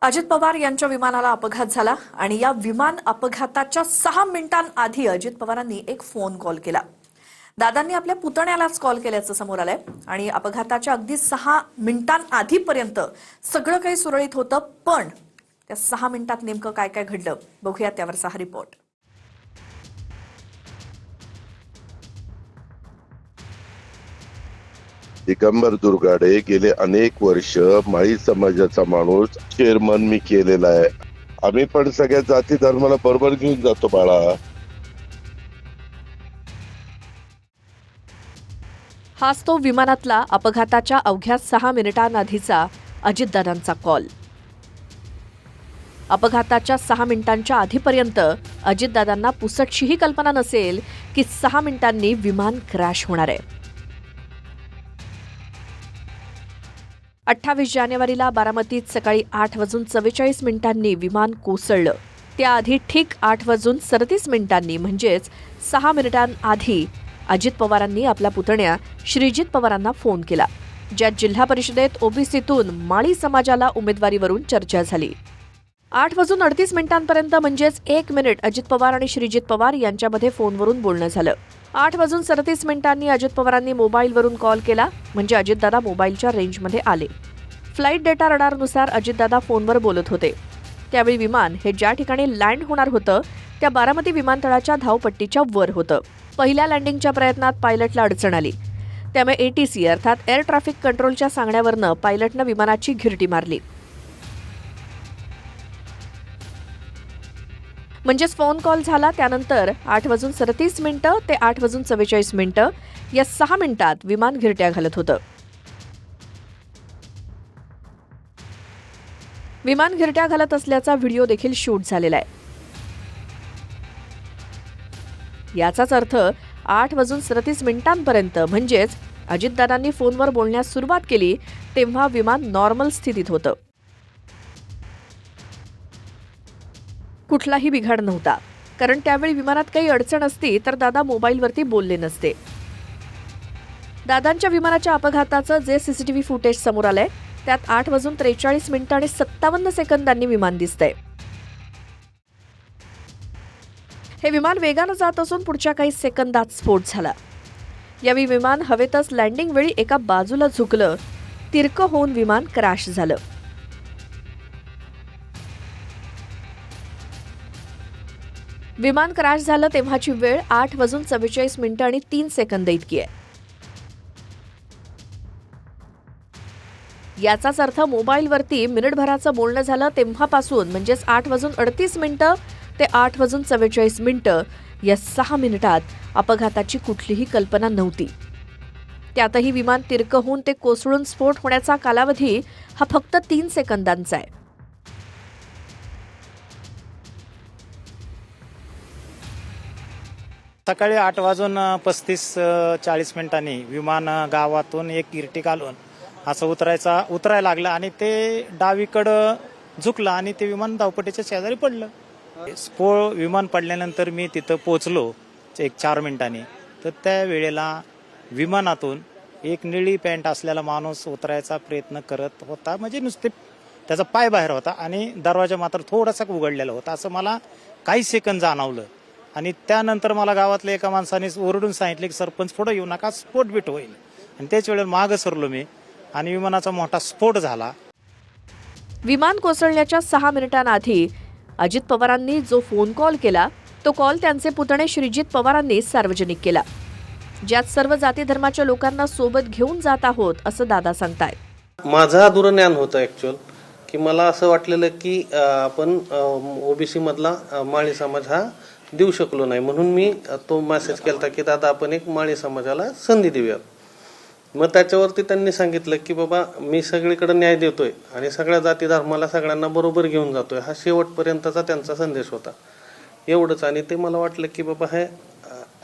अजित पवार यांच्या विमानाला अपघात झाला आणि या विमान अपघाताच्या 6 मिनिटांआधी अजित पवारांनी एक फोन कॉल केला. दादांनी आपल्या पुतण्यालाच कॉल केल्याचं समोर आलंय आणि अपघाताच्या अगदी 6 मिनिटांआधीपर्यंत सगळं काही सुरळीत होतं. पण त्या 6 मिनिटात नेमकं काय काय घडलं बघूया त्यावरचा हा रिपोर्ट. दिगंबर दुर्गाडे गेले अनेक वर्ष माळी समाजाचा माणूस चेअरमन मी केलेला आहे. आम्ही पण सगळ्या जाती धर्माला बरोबर घेऊन जातो बाळा. हाच तो विमानातला अपघाताच्या अवघ्या 6 मिनिटांआधीचा अजितदादांचा कॉल. अपघाताच्या 6 मिनिटांच्या आधीपर्यंत अजितदादांना पुसटशीही कल्पना नसेल की 6 मिनिटांनी विमान क्रॅश होणार आहे. 28 जानेवारीला बारामतीत सकाळी 8:44 विमान कोसळलं. त्याआधी ठीक 8:37 म्हणजेच 6 मिनिटांआधी अजित पवारांनी आपल्या पुतण्या श्रीजित पवारांना फोन केला, ज्यात जिल्हा परिषदेत ओबीसीतून माळी समाजाला उमेदवारीवरून चर्चा झाली. 8:38 म्हणजेच 1 मिनिट अजित पवार आणि श्रीजित पवार यांच्यामध्ये फोनवरून बोलणं झालं. 8:37 अजित पवारांनी मोबाईलवरून कॉल केला, म्हणजे अजितदादा मोबाईलच्या रेंजमध्ये आले. फ्लाईट डेटा रडारनुसार अजितदादा फोनवर बोलत होते. त्यावेळी विमान हे ज्या ठिकाणी लँड होणार होतं त्या बारामती विमानतळाच्या धावपट्टीच्या वर होतं. पहिल्या लँडिंगच्या प्रयत्नात पायलटला अडचण आली. त्यामुळे एटीसी अर्थात एअर ट्रॅफिक कंट्रोलच्या सांगण्यावरनं पायलटनं विमानाची घिरटी मारली. म्हणजेच फोन कॉल झाला त्यानंतर 8:37 ते 8:44 या 6 मिनिटात विमान घिरट्या घालत होतं. विमान घिरट्या घालत असल्याचा व्हिडिओ देखील शूट झालेला आहे. याचाच अर्थ 8:37 म्हणजेच अजितदादांनी फोनवर बोलण्यास सुरुवात केली तेव्हा विमान नॉर्मल स्थितीत होतं. कुठलाही बिघाड नव्हता, कारण त्यावेळी विमानात काही अडचण असती तर दादा मोबाईलवरती बोलले नसते. दादांच्या विमानाच्या अपघाताचं जे सीसीटीव्ही फुटेज समोर आलंय त्यात 8:43 आणि 57 सेकंदांनी विमान दिसतंय. हे विमान वेगानं जात असून पुढच्या काही सेकंदात स्फोट झाला. यावेळी विमान हवेतच लँडिंग वेळी एका बाजूला झुकलं, तिरकं होऊन विमान क्रॅश झालं. विमान क्रॅश झालं तेव्हाची वेळ 8:44 आणि 3 सेकंद इतकी आहे. याचाच अर्थ मोबाईलवरती मिनिटभराचं बोलणं झालं तेव्हापासून म्हणजेच 8:38 ते 8:44 या 6 मिनिटात अपघाताची कुठलीही कल्पना नव्हती. त्यातही विमान तिरकं होऊन ते कोसळून स्फोट होण्याचा कालावधी हा फक्त 3 सेकंदांचा आहे. सकाळी 8:35 विमान गावातून एक इर्टिगा घालून असं उतरायला लागलं आणि ते डावीकडं झुकलं आणि ते विमान धावपट्टीच्या शेजारी पडलं. विमान पडल्यानंतर मी तिथं पोहोचलो एक 4 मिनिटांनी. तर त्या वेळेला विमानातून एक निळी पॅन्ट असलेला माणूस उतरायचा प्रयत्न करत होता, म्हणजे नुसते त्याचा पाय बाहेर होता आणि दरवाजा मात्र थोडासा उघडलेला होता असं मला काही सेकंद जाणवलं. आणि त्यानंतर मला गावातल्या एका माणसाने ओरडून सांगितले की सरपंच पुढे येऊ नका, स्फोट बीट होईल. आणि त्याच वेळेला मागं सरलो मी आणि विमानाचा मोठा स्फोट झाला. विमान कोसळण्याच्या 6 मिनिटांआधी अजित पवारांनी जो फोन कॉल केला तो कॉल त्यांचे पुतणे श्रीजित पवारांनी सार्वजनिक केला, ज्यात सर्व जाती धर्माच्या लोकांना सोबत घेऊन जात आहोत असं दादा सांगतायत. माझं अधुरं ज्ञान होतं ऍक्च्युअल, की मला असं वाटलेलं की आपण ओबीसी मधला माळी समाज हा देऊ शकलो नाही, म्हणून मी तो मेसेज केला की दादा आपण एक माळी समाजाला संधी देऊया. मग त्याच्यावरती त्यांनी सांगितलं की बाबा मी सगळीकडे न्याय देतोय आणि सगळ्या जाती धर्माला सगळ्यांना बरोबर घेऊन जातोय, हा शेवटपर्यंतचा त्यांचा संदेश होता. एवढंच. आणि ते मला वाटलं की बाबा हे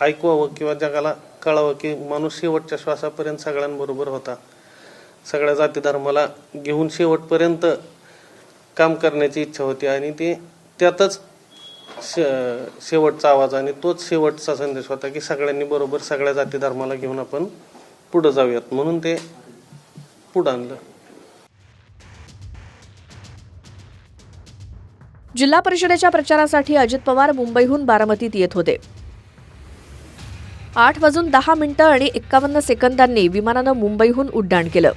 ऐकवावं किंवा जगाला कळावं की माणूस शेवटच्या श्वासापर्यंत सगळ्यांबरोबर होता, सगळ्या जाती धर्माला घेऊन शेवटपर्यंत काम करण्याची इच्छा होती आणि ते त्यातच शेवटचा आवाज आणि तोच शेवटचा संदेश होता की सगळ्यांनी बरोबर सगळ्या जाती धर्माला घेऊन आपण पुढे जाऊयात, म्हणून ते पुढे आणलं. जिल्हा परिषदेच्या प्रचारासाठी अजित पवार मुंबईहून बारामतीत येत होते. 8:10 आणि 51 सेकंदांनी विमानानं मुंबईहून उड्डाण केलं.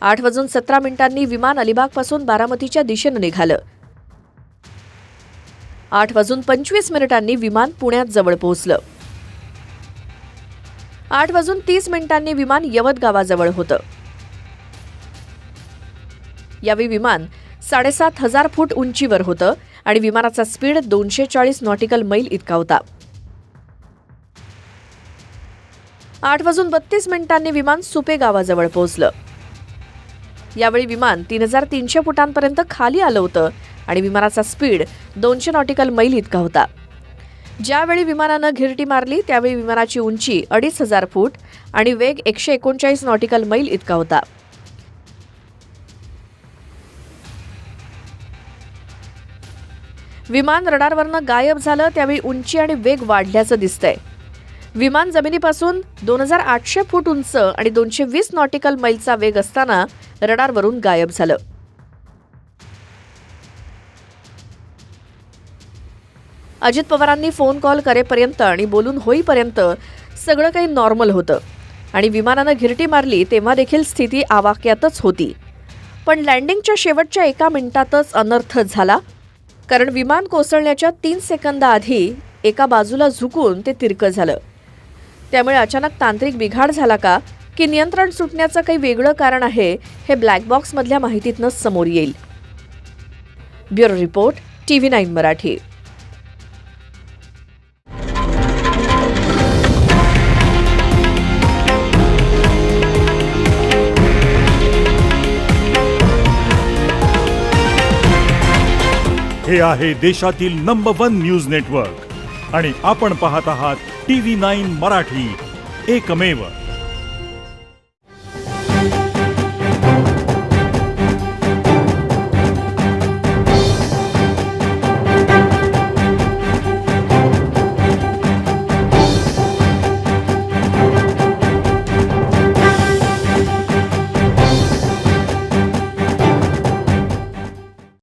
8:17 विमान अलिबागपासून बारामतीच्या दिशेनं निघालं. 8:25 विमान पुण्यात जवळ पोहोचलं. 8:30 विमान यवत गावाजवळ होतं. यावेळी विमान 7,500 फूट उंचीवर होतं आणि विमानाचा स्पीड 240 नॉटिकल मैल इतका होता. 8:32 विमान सुपे गावाजवळ पोहोचलं. यावेळी विमान 3,300 फुटांपर्यंत खाली आलं होतं आणि विमानाचा स्पीड 200 नॉटिकल मैल इतका होता. ज्यावेळी विमानानं घिरटी मारली त्यावेळी विमानाची उंची 2,500 फूट आणि वेग 139 नॉटिकल मैल इतका होता. विमान रडारवरनं गायब झालं त्यावेळी उंची आणि वेग वाढल्याचं दिसतंय. विमान जमिनीपासून 2,800 फूट उंच आणि 220 नॉटिकल मैलचा वेग असताना रडारवरून गायब झालं. अजित पवारांनी फोन कॉल करेपर्यंत आणि बोलून होईपर्यंत सगळं काही नॉर्मल होतं आणि विमानानं घिरटी मारली तेव्हा देखील स्थिती आवाक्यातच होती. पण लँडिंगच्या शेवटच्या 1 मिनिटातच अनर्थ झाला, कारण विमान कोसळण्याच्या 3 सेकंदाआधी एका बाजूला झुकून ते तिरकं झालं. त्यामुळे अचानक तांत्रिक बिघाड झाला का की नियंत्रण सुटण्याचं काही वेगळं कारण आहे हे ब्लॅक बॉक्समधल्या माहितीतनं समोर येईल. Bureau report TV9 Marathi. हे आहे देशातील नंबर 1 न्यूज नेटवर्क आणि आपण पाहत आहात TV9 मराठी, एकमेव.